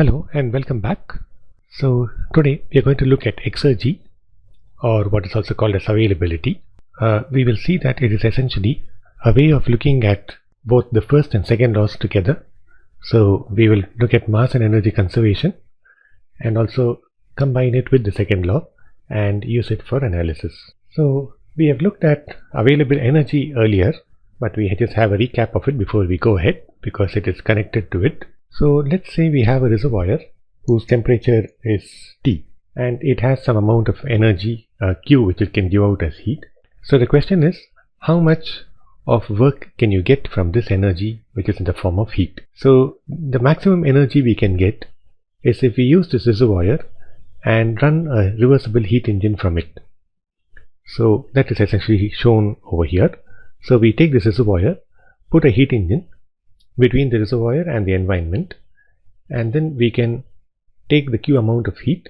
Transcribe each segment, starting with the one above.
Hello and welcome back. So today we are going to look at Exergy, or what is also called as availability. We will see that it is essentially a way of looking at both the first and second laws together. So we will look at mass and energy conservation and also combine it with the second law and use it for analysis. So we have looked at available energy earlier, but we just have a recap of it before we go ahead because it is connected to it. So let's say we have a reservoir whose temperature is T and it has some amount of energy Q which it can give out as heat. So the question is, how much of work can you get from this energy which is in the form of heat? So the maximum energy we can get is if we use this reservoir and run a reversible heat engine from it. So that is essentially shown over here. So we take this reservoir, put a heat engine between the reservoir and the environment, and then we can take the Q amount of heat,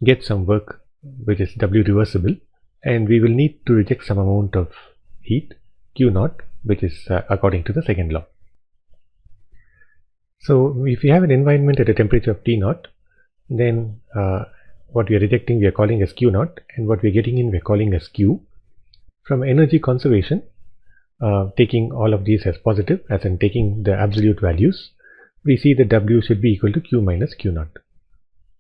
get some work which is W reversible, and we will need to reject some amount of heat Q naught, which is according to the second law. So if we have an environment at a temperature of T naught, then what we are rejecting we are calling as Q naught, and what we are getting in we are calling as Q. From energy conservation, taking all of these as positive, as in taking the absolute values, we see that W should be equal to Q minus Q naught,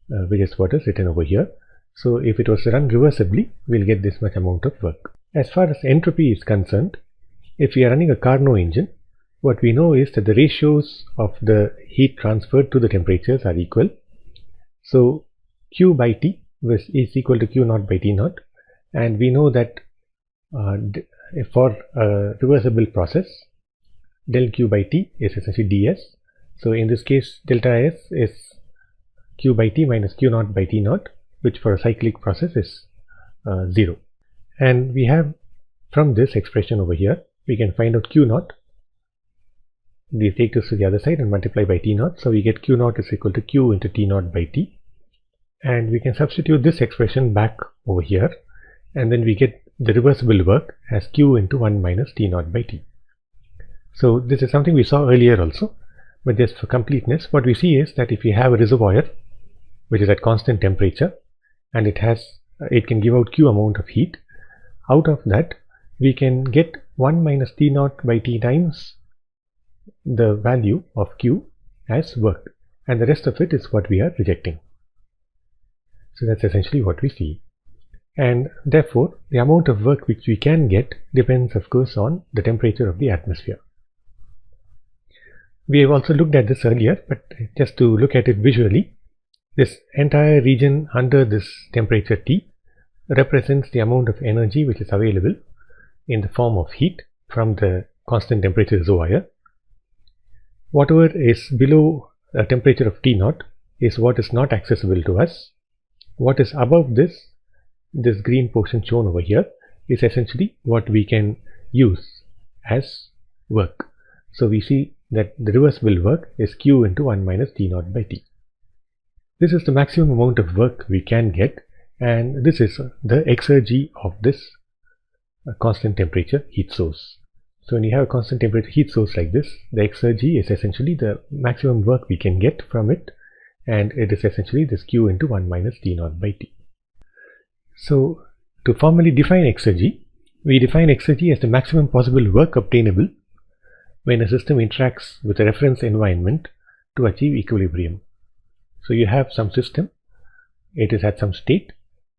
which is what is written over here. So if it was run reversibly, we'll get this much amount of work. As far as entropy is concerned, if we are running a Carnot engine, what we know is that the ratios of the heat transferred to the temperatures are equal. So Q by T is equal to Q naught by T naught, and we know that for a reversible process, del Q by T is essentially ds. So in this case, delta S is Q by T minus Q naught by T naught, which for a cyclic process is 0. And we have from this expression over here, we can find out Q naught. We take this to the other side and multiply by T naught. So we get Q naught is equal to Q into T naught by T. And we can substitute this expression back over here, and then we get the reversible work as Q into 1 minus T naught by T. So this is something we saw earlier also, but just for completeness, what we see is that if we have a reservoir which is at constant temperature and it can give out Q amount of heat, out of that we can get 1 minus T naught by T times the value of Q as work, and the rest of it is what we are rejecting. So that's essentially what we see. And therefore, the amount of work which we can get depends, of course, on the temperature of the atmosphere. We have also looked at this earlier, but just to look at it visually, this entire region under this temperature T represents the amount of energy which is available in the form of heat from the constant temperature reservoir. Whatever is below a temperature of T naught is what is not accessible to us. What is above this green portion shown over here is essentially what we can use as work. So we see that the reversible work is Q into 1 minus T naught by T. This is the maximum amount of work we can get, and this is the exergy of this constant temperature heat source. So when you have a constant temperature heat source like this, the exergy is essentially the maximum work we can get from it, and it is essentially this Q into 1 minus T naught by T. So to formally define exergy, we define exergy as the maximum possible work obtainable when a system interacts with a reference environment to achieve equilibrium. So you have some system, it is at some state.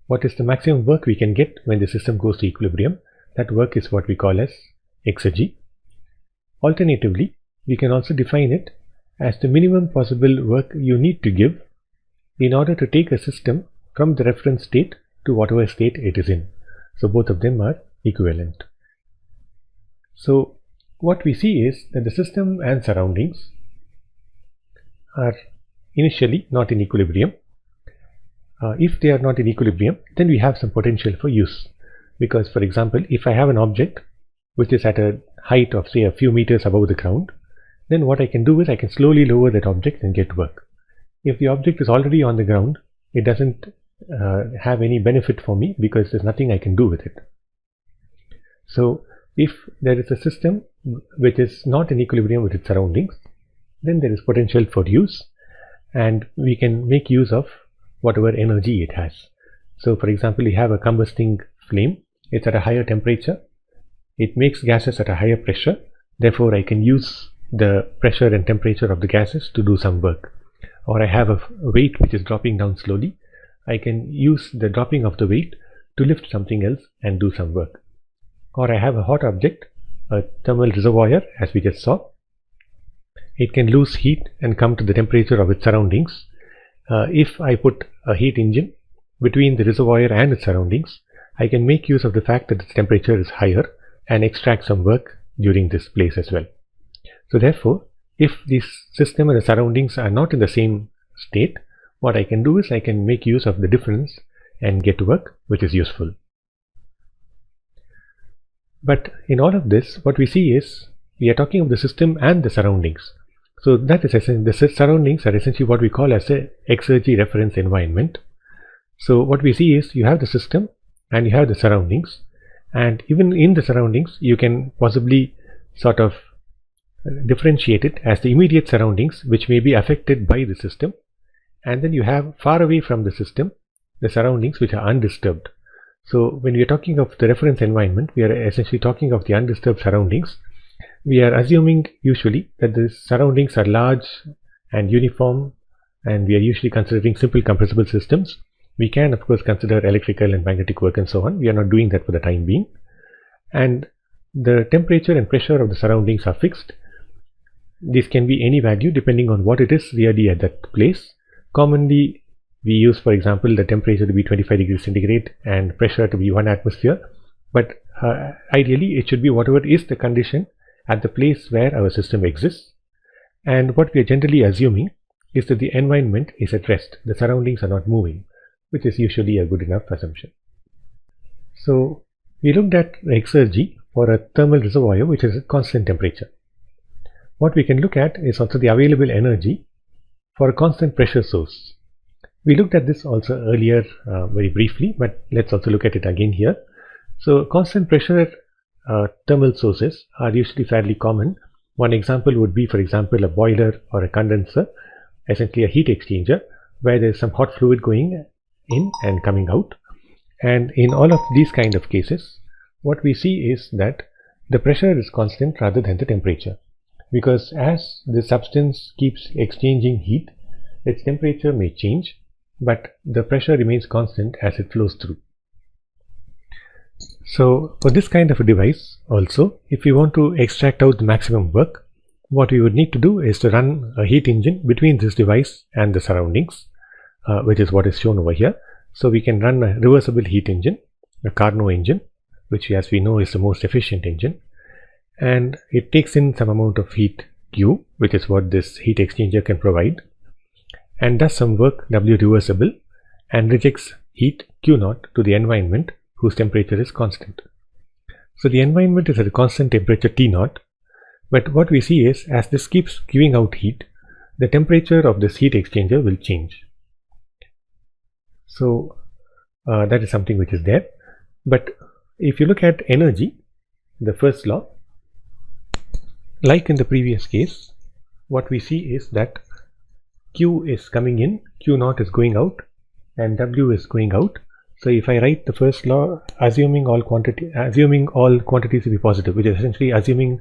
What is the maximum work we can get when the system goes to equilibrium? That work is what we call as exergy. Alternatively, we can also define it as the minimum possible work you need to give in order to take a system from the reference state to whatever state it is in. So both of them are equivalent. So what we see is that the system and surroundings are initially not in equilibrium. If they are not in equilibrium, then we have some potential for use. Because, for example, if I have an object which is at a height of say a few meters above the ground, then what I can do is I can slowly lower that object and get work. If the object is already on the ground, it doesn't have any benefit for me because there's nothing I can do with it. So if there is a system which is not in equilibrium with its surroundings, then there is potential for use. and we can make use of whatever energy it has. So for example, you have a combusting flame, it's at a higher temperature, it makes gases at a higher pressure, therefore I can use the pressure and temperature of the gases to do some work. Or I have a weight which is dropping down slowly, I can use the dropping of the weight to lift something else and do some work. Or I have a hot object, a thermal reservoir, as we just saw. It can lose heat and come to the temperature of its surroundings. If I put a heat engine between the reservoir and its surroundings, I can make use of the fact that its temperature is higher and extract some work during this place as well. So therefore, if this system and the surroundings are not in the same state, what I can do is I can make use of the difference and get work which is useful. But in all of this, what we see is we are talking of the system and the surroundings. So that is the surroundings are essentially what we call as a Exergy reference environment. So what we see is you have the system and you have the surroundings, and even in the surroundings you can possibly sort of differentiate it as the immediate surroundings which may be affected by the system, and then you have far away from the system the surroundings which are undisturbed. So when we are talking of the reference environment, we are essentially talking of the undisturbed surroundings. We are assuming usually that the surroundings are large and uniform, and we are usually considering simple compressible systems. We can of course consider electrical and magnetic work and so on. We are not doing that for the time being. And the temperature and pressure of the surroundings are fixed. This can be any value depending on what it is really at that place. Commonly we use, for example, the temperature to be 25 degrees centigrade and pressure to be 1 atmosphere, but ideally it should be whatever is the condition at the place where our system exists. And what we are generally assuming is that the environment is at rest, the surroundings are not moving, which is usually a good enough assumption. So we looked at Exergy for a thermal reservoir which is at constant temperature. What we can look at is also the available energy for a constant pressure source. We looked at this also earlier very briefly, but let's also look at it again here. So constant pressure thermal sources are usually fairly common. One example would be, for example, a boiler or a condenser, essentially a heat exchanger, where there is some hot fluid going in and coming out. And in all of these kind of cases, what we see is that the pressure is constant rather than the temperature, because as the substance keeps exchanging heat, its temperature may change, but the pressure remains constant as it flows through. So for this kind of a device also, if we want to extract out the maximum work, what we would need to do is to run a heat engine between this device and the surroundings, which is what is shown over here. So we can run a reversible heat engine, a Carnot engine, which as we know is the most efficient engine, and it takes in some amount of heat Q, which is what this heat exchanger can provide, and does some work W reversible and rejects heat Q0 to the environment whose temperature is constant. So the environment is at a constant temperature T0, but what we see is as this keeps giving out heat, the temperature of this heat exchanger will change. So that is something which is there. But if you look at energy, the first law, like in the previous case, what we see is that Q is coming in, Q0 is going out, and W is going out. So if I write the first law, assuming all quantities to be positive, which is essentially assuming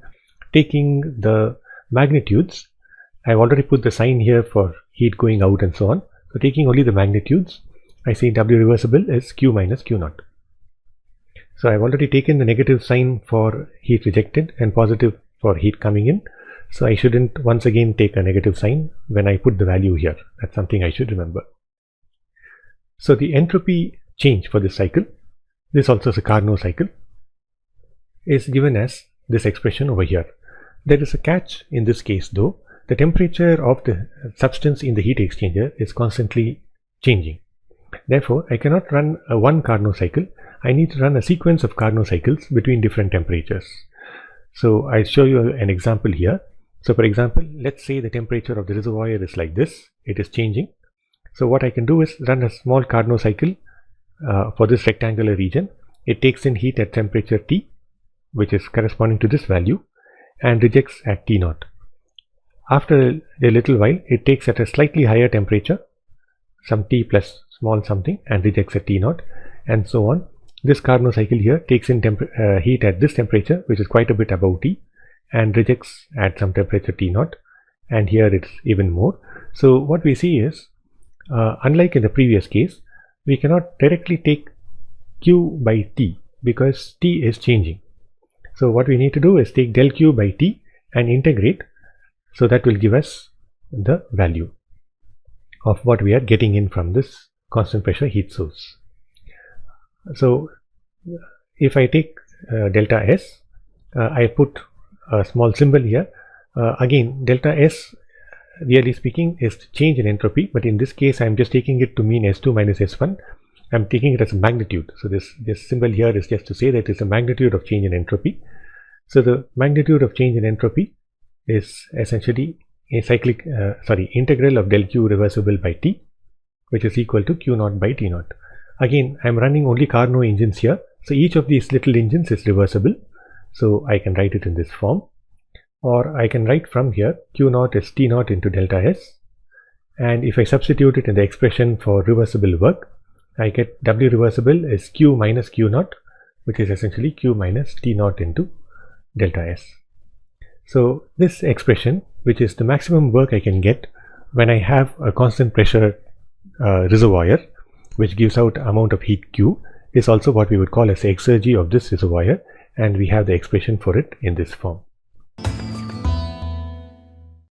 taking the magnitudes, I've already put the sign here for heat going out and so on. So taking only the magnitudes, I say W reversible is Q minus Q0. So I've already taken the negative sign for heat rejected and positive for heat coming in. So I shouldn't once again take a negative sign when I put the value here. That's something I should remember. So the entropy change for this cycle, this also is a Carnot cycle, is given as this expression over here. There is a catch in this case though. The temperature of the substance in the heat exchanger is constantly changing. Therefore, I cannot run a one Carnot cycle. I need to run a sequence of Carnot cycles between different temperatures. So I'll show you an example here. So for example, let's say the temperature of the reservoir is like this. It is changing. So what I can do is run a small Carnot cycle for this rectangular region. It takes in heat at temperature T, which is corresponding to this value, and rejects at T0. After a little while, it takes at a slightly higher temperature, some T plus small something, and rejects at T0, and so on. This Carnot cycle here takes in heat at this temperature, which is quite a bit above T, and rejects at some temperature T0, and here it's even more. So what we see is, unlike in the previous case, we cannot directly take Q by T because T is changing. So what we need to do is take del Q by T and integrate, so that will give us the value of what we are getting in from this constant pressure heat source. So if I take delta S, I put a small symbol here. Again, delta S, really speaking, is change in entropy, but in this case I am just taking it to mean S2 minus S1. I am taking it as a magnitude. So this symbol here is just to say that it's a magnitude of change in entropy. So the magnitude of change in entropy is essentially a cyclic integral of del Q reversible by T, which is equal to Q0 by T0. Again, I am running only Carnot engines here, so each of these little engines is reversible, so I can write it in this form, or I can write from here Q0 is T0 into delta S, and if I substitute it in the expression for reversible work, I get W reversible is Q minus Q0, which is essentially Q minus T0 into delta S. So this expression, which is the maximum work I can get when I have a constant pressure reservoir which gives out amount of heat Q, is also what we would call as the exergy of this reservoir, and we have the expression for it in this form.